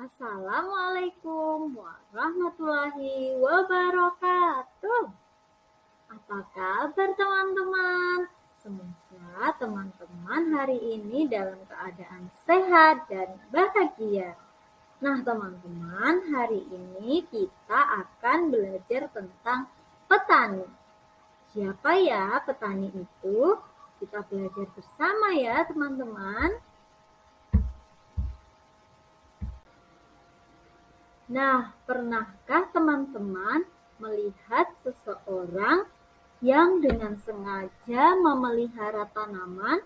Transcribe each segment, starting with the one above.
Assalamualaikum warahmatullahi wabarakatuh. Apa kabar teman-teman? Semoga teman-teman hari ini dalam keadaan sehat dan bahagia. Nah teman-teman, hari ini kita akan belajar tentang petani. Siapa ya petani itu? Kita belajar bersama ya teman-teman. Nah, pernahkah teman-teman melihat seseorang yang dengan sengaja memelihara tanaman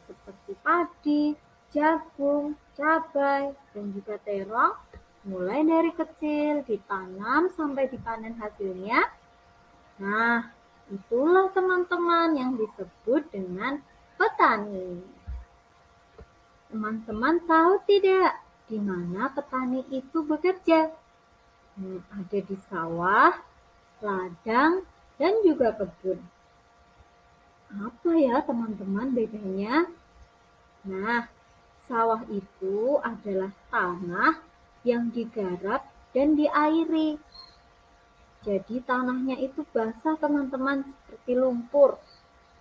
seperti padi, jagung, cabai, dan juga terong, mulai dari kecil ditanam sampai dipanen hasilnya? Nah, itulah teman-teman yang disebut dengan petani. Teman-teman tahu tidak di mana petani itu bekerja? Ada di sawah, ladang, dan juga kebun. Apa ya teman-teman bedanya? Nah, sawah itu adalah tanah yang digarap dan diairi. Jadi tanahnya itu basah teman-teman seperti lumpur.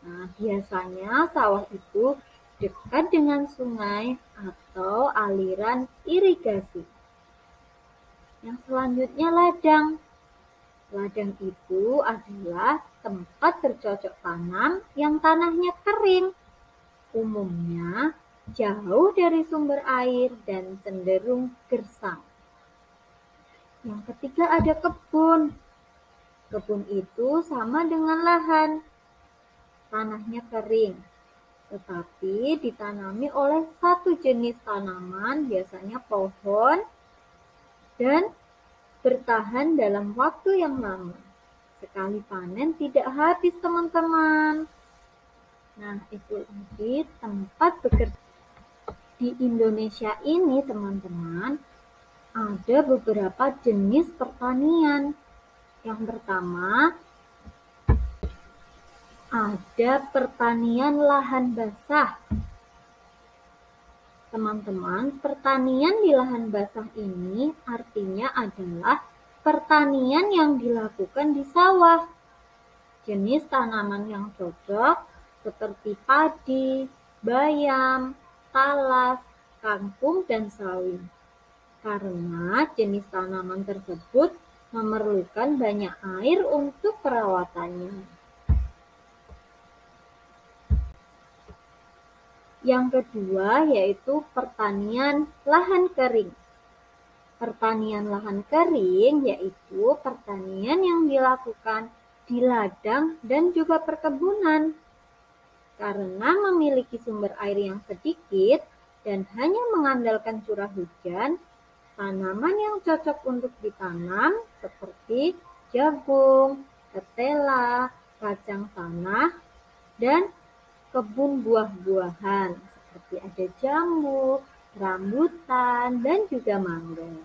Nah, biasanya sawah itu dekat dengan sungai atau aliran irigasi. Yang selanjutnya ladang. Ladang itu adalah tempat bercocok tanam yang tanahnya kering. Umumnya jauh dari sumber air dan cenderung gersang. Yang ketiga ada kebun. Kebun itu sama dengan lahan. Tanahnya kering, tetapi ditanami oleh satu jenis tanaman, biasanya pohon, dan bertahan dalam waktu yang lama. Sekali panen tidak habis teman-teman. Nah, itu tadi tempat bekerja. Di Indonesia ini teman-teman, ada beberapa jenis pertanian. Yang pertama, ada pertanian lahan basah. Teman-teman, pertanian di lahan basah ini artinya adalah pertanian yang dilakukan di sawah. Jenis tanaman yang cocok seperti padi, bayam, talas, kangkung, dan sawi. Karena jenis tanaman tersebut memerlukan banyak air untuk perawatannya. Yang kedua yaitu pertanian lahan kering. Pertanian lahan kering yaitu pertanian yang dilakukan di ladang dan juga perkebunan. Karena memiliki sumber air yang sedikit dan hanya mengandalkan curah hujan, tanaman yang cocok untuk ditanam seperti jagung, ketela, kacang tanah, dan kebun buah-buahan seperti ada jambu, rambutan, dan juga mangga.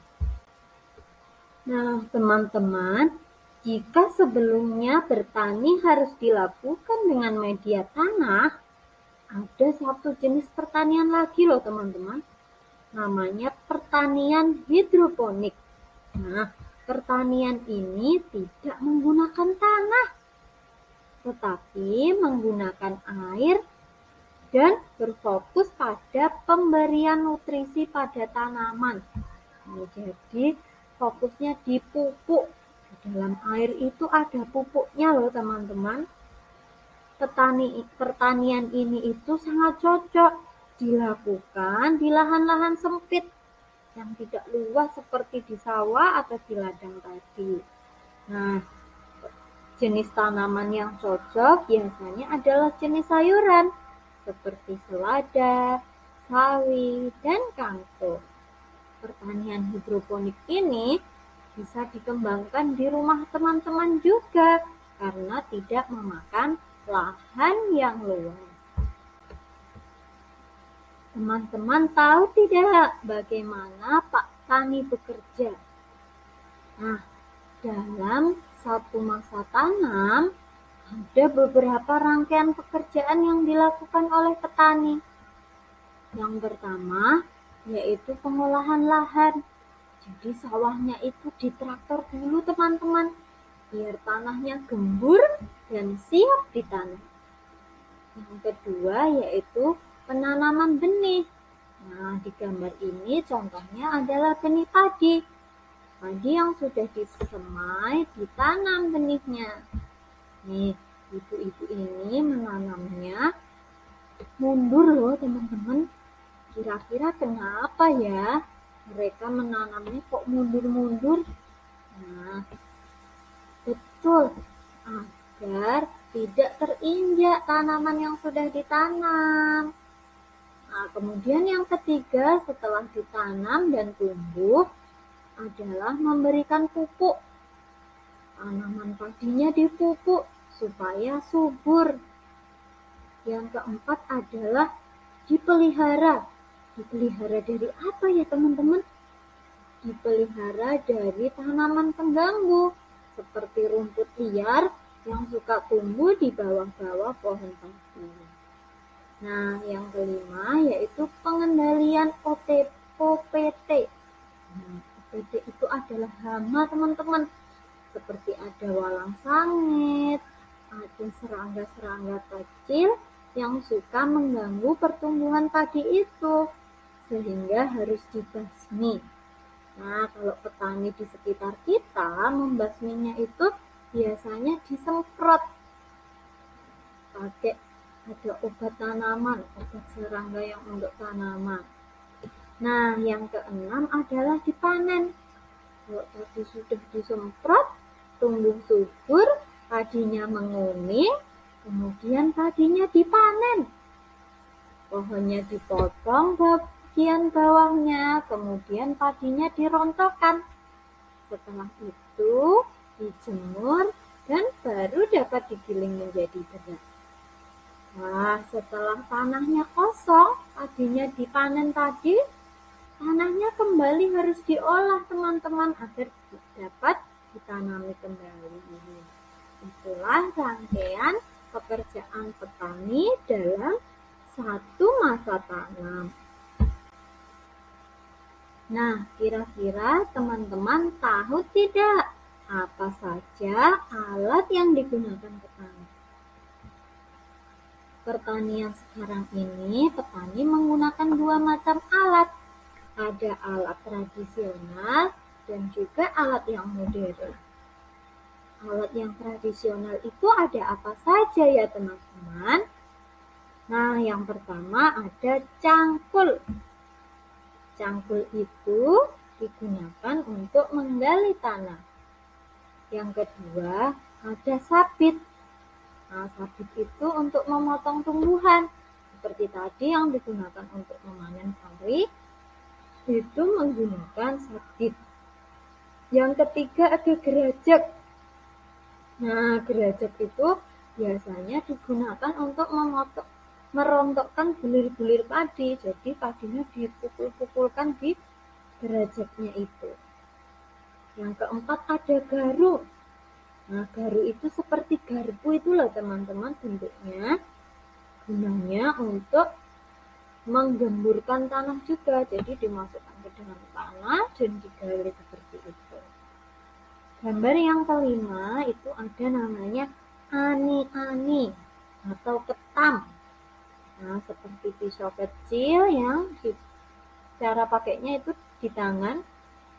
Nah, teman-teman, jika sebelumnya bertani harus dilakukan dengan media tanah, ada satu jenis pertanian lagi loh teman-teman. Namanya pertanian hidroponik. Nah, pertanian ini tidak menggunakan tanah, tetapi menggunakan air dan berfokus pada pemberian nutrisi pada tanaman. Jadi, fokusnya di pupuk. Di dalam air itu ada pupuknya loh teman-teman. Pertanian ini itu sangat cocok dilakukan di lahan-lahan sempit yang tidak luas seperti di sawah atau di ladang tadi. Nah, jenis tanaman yang cocok biasanya adalah jenis sayuran seperti selada, sawi, dan kangkung. Pertanian hidroponik ini bisa dikembangkan di rumah teman-teman juga karena tidak memakan lahan yang luas. Teman-teman tahu tidak bagaimana Pak Tani bekerja? Nah, dalam satu masa tanam, ada beberapa rangkaian pekerjaan yang dilakukan oleh petani. Yang pertama, yaitu pengolahan lahan. Jadi sawahnya itu ditraktor dulu teman-teman, biar tanahnya gembur dan siap ditanam. Yang kedua yaitu penanaman benih. Nah, di gambar ini contohnya adalah benih padi. Padi yang sudah disemai, ditanam benihnya. Nih, ibu-ibu ini menanamnya mundur loh teman-teman. Kira-kira kenapa ya mereka menanamnya kok mundur-mundur? Nah, betul, agar tidak terinjak tanaman yang sudah ditanam. Nah, kemudian yang ketiga setelah ditanam dan tumbuh adalah memberikan pupuk. Tanaman padinya dipupuk supaya subur. Yang keempat adalah dipelihara. Dipelihara dari apa ya teman-teman? Dipelihara dari tanaman pengganggu seperti rumput liar yang suka tumbuh di bawah-bawah pohon padi. Nah, yang kelima yaitu pengendalian OPT. Nah, OPT itu adalah hama teman-teman, seperti ada walang sangit, ada serangga-serangga kecil yang suka mengganggu pertumbuhan padi itu, sehingga harus dibasmi. Nah, kalau petani di sekitar kita membasminya itu biasanya disemprot pakai ada obat tanaman, obat serangga yang untuk tanaman. Nah, yang keenam adalah dipanen. Kalau tadi sudah disemprot, tumbuh subur, padinya menguning, kemudian padinya dipanen. Pohonnya dipotong bagian bawahnya, kemudian padinya dirontokkan. Setelah itu dijemur dan baru dapat digiling menjadi beras. Nah, setelah tanahnya kosong, padinya dipanen tadi, tanahnya kembali harus diolah teman-teman agar dapat ditanami kembali. Itulah rangkaian pekerjaan petani dalam satu masa tanam. Nah, kira-kira teman-teman tahu tidak apa saja alat yang digunakan petani? Pertanian sekarang ini, petani menggunakan dua macam alat. Ada alat tradisional dan juga alat yang modern. Alat yang tradisional itu ada apa saja ya teman-teman? Nah, yang pertama ada cangkul. Cangkul itu digunakan untuk menggali tanah. Yang kedua ada sabit. Nah, sabit itu untuk memotong tumbuhan. Seperti tadi yang digunakan untuk memanen pari, itu menggunakan sabit. Yang ketiga ada gerajak. Nah, gerajak itu biasanya digunakan untuk merontokkan bulir-bulir padi. Jadi padinya dipukul-pukulkan di gerajaknya itu. Yang keempat ada garu. Nah, garu itu seperti garpu itu loh teman-teman bentuknya. Gunanya untuk menggemburkan tanah juga. Jadi dimasukkan ke dalam tanah dan digali seperti itu. Gambar yang kelima itu ada namanya ani-ani atau ketam. Nah, seperti pisau kecil yang cara pakainya itu di tangan,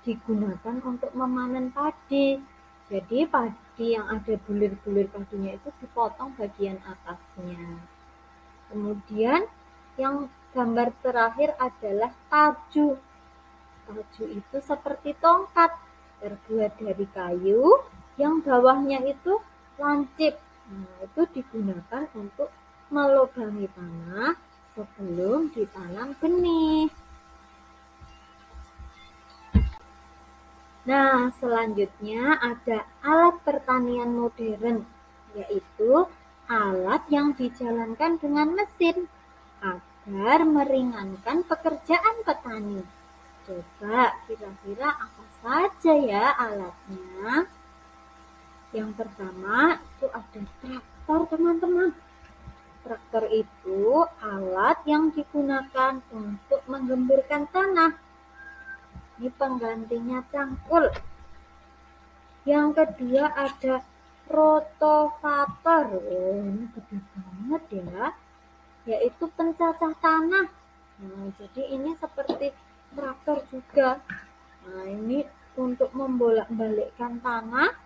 digunakan untuk memanen padi. Jadi padi yang ada bulir-bulir padinya itu dipotong bagian atasnya. Kemudian yang gambar terakhir adalah taju. Taju itu seperti tongkat, terbuat dari kayu yang bawahnya itu lancip. Nah, itu digunakan untuk melubangi tanah sebelum ditanam benih. Nah, selanjutnya ada alat pertanian modern, yaitu alat yang dijalankan dengan mesin agar meringankan pekerjaan petani. Coba kira-kira apa saja ya alatnya? Yang pertama itu ada traktor teman-teman. Traktor itu alat yang digunakan untuk menggemburkan tanah. Ini penggantinya cangkul. Yang kedua ada rotavator. Ini gede banget ya. Yaitu pencacah tanah. Nah, jadi ini seperti traktor juga. Nah, ini untuk membolak-balikkan tanah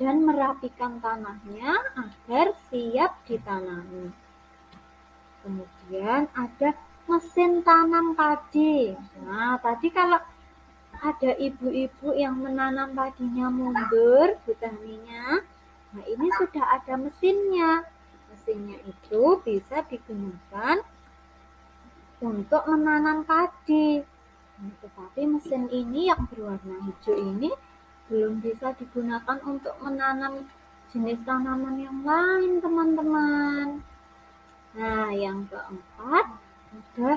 dan merapikan tanahnya agar siap ditanami. Kemudian ada mesin tanam padi. Nah, tadi kalau ada ibu-ibu yang menanam padinya mundur, petaninya, nah ini sudah ada mesinnya. Mesinnya itu bisa digunakan untuk menanam padi. Nah, tetapi mesin ini yang berwarna hijau ini belum bisa digunakan untuk menanam jenis tanaman yang lain, teman-teman. Nah, yang keempat ada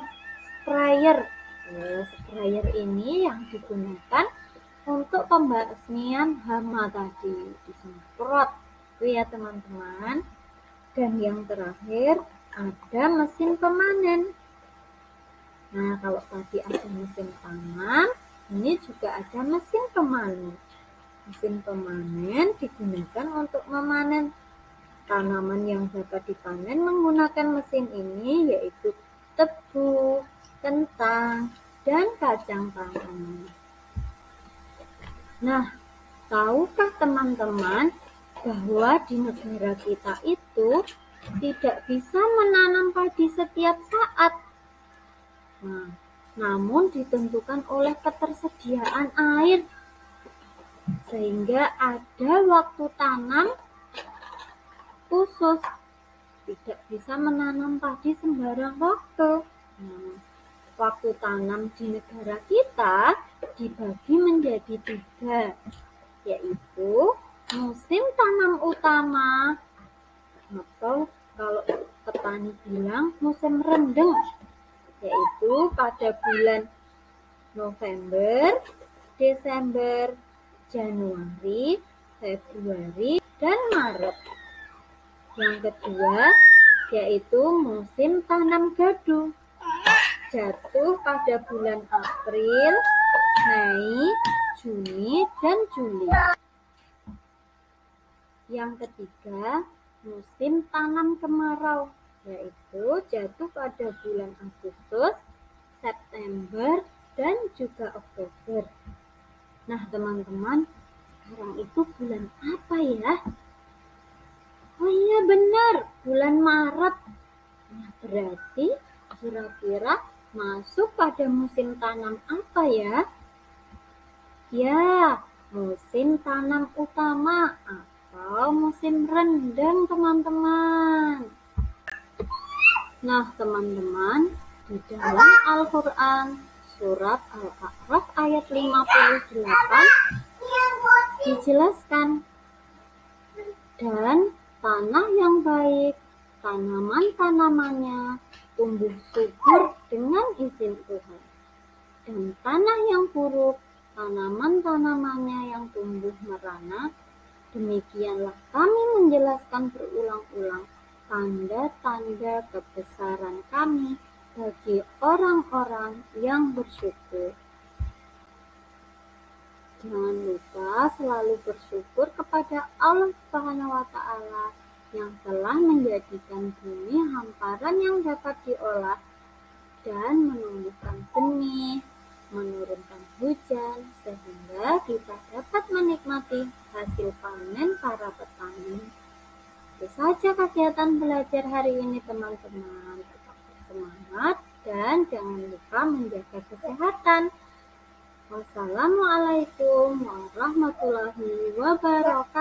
sprayer. Sprayer ini yang digunakan untuk pembasmian hama tadi, disemprot itu ya teman-teman. Dan yang terakhir ada mesin pemanen. Nah, kalau tadi ada mesin tanam, ini juga ada mesin pemanen. Mesin pemanen digunakan untuk memanen tanaman yang dapat dipanen menggunakan mesin ini, yaitu tebu, kentang, dan kacang tanah. Nah, tahukah teman-teman bahwa di negara kita itu tidak bisa menanam padi setiap saat? Nah, namun ditentukan oleh ketersediaan air, sehingga ada waktu tanam khusus. Tidak bisa menanam padi sembarang waktu. Nah, waktu tanam di negara kita dibagi menjadi 3, yaitu musim tanam utama, atau kalau petani bilang musim rendeng, yaitu pada bulan November, Desember, Januari, Februari, dan Maret. Yang kedua yaitu musim tanam gadu, jatuh pada bulan April, Mei, Juni, dan Juli. Yang ketiga musim tanam kemarau, yaitu jatuh pada bulan Agustus, September, dan juga Oktober. Nah teman-teman, sekarang itu bulan apa ya? Oh iya benar, bulan Maret. Nah, berarti kira-kira masuk pada musim tanam apa ya? Ya, musim tanam utama atau musim rendeng, teman-teman. Nah, teman-teman, di dalam Al-Quran surat Al-A'raf ayat 58 dijelaskan, dan tanah yang baik, tanaman-tanamannya tumbuh subur dengan izin Tuhan. Dan tanah yang buruk, tanaman-tanamannya yang tumbuh merana. Demikianlah kami menjelaskan berulang-ulang tanda-tanda kebesaran kami bagi orang-orang yang bersyukur. Jangan lupa selalu bersyukur kepada Allah Subhanahu wa Ta'ala yang telah menjadikan bumi hamparan yang dapat diolah dan menumbuhkan benih, menurunkan hujan, sehingga kita dapat menikmati hasil panen para petani. Itu saja kegiatan belajar hari ini, teman-teman. Tetap bersemangat dan jangan lupa menjaga kesehatan. Wassalamualaikum warahmatullahi wabarakatuh.